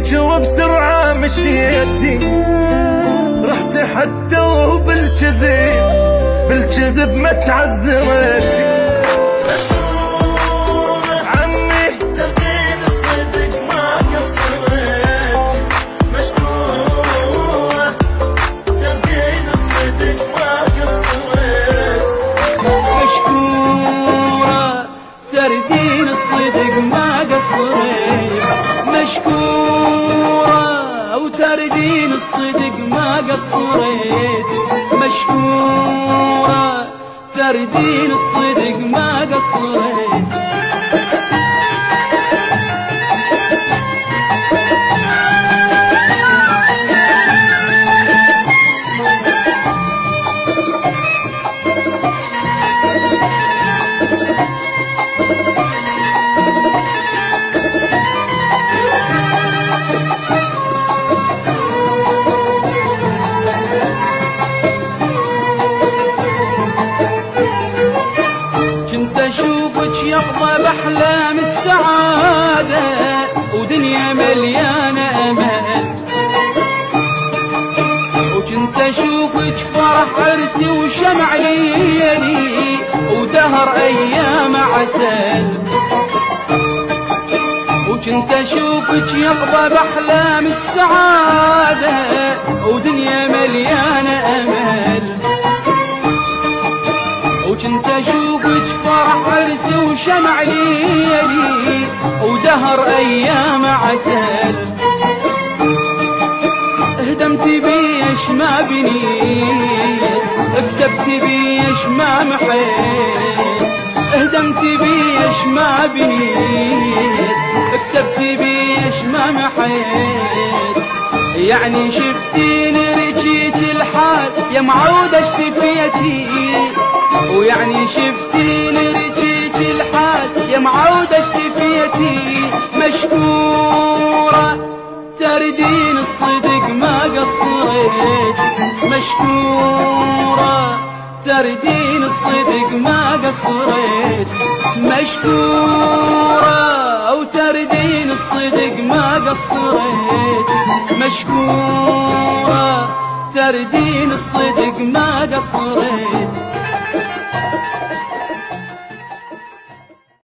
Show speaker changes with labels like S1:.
S1: فيك وبسرعة مشيتي، رحت حتى وبالكذب ما تعذرتي.
S2: تردين الصدق ما قصرت، مشكورة وتردين الصدق ما قصرت، مشكورة تردين الصدق ما قصرت. يقضى بأحلام السعادة ودنيا مليانة أمل، وكنت أشوفك فرح عرسي وشمع ليلي ودهر أيام عسل، وكنت أشوفك يقضى بأحلام السعادة ودنيا مليانة أمل، وكنت أشوفك فرح عرسي وشمع ليلي ودهر أيام عسل. اهدمت بيش ما بنيت، كتبت بيش ما محيت، اهدمت بيش ما بنيت، كتبت بيش ما محيت. يعني شفتين رجيت الحال يا معودة اشتفيتي، ويعني شفتين رجيت الحال يا معودة اشتفيتي. مشكورة تردين الصدق ما قصرت، مشكورة تردين الصدق ما قصرت، مشكورة وتردين الصدق ما قصرت، مشكورة تردين الصدق ما قصرت.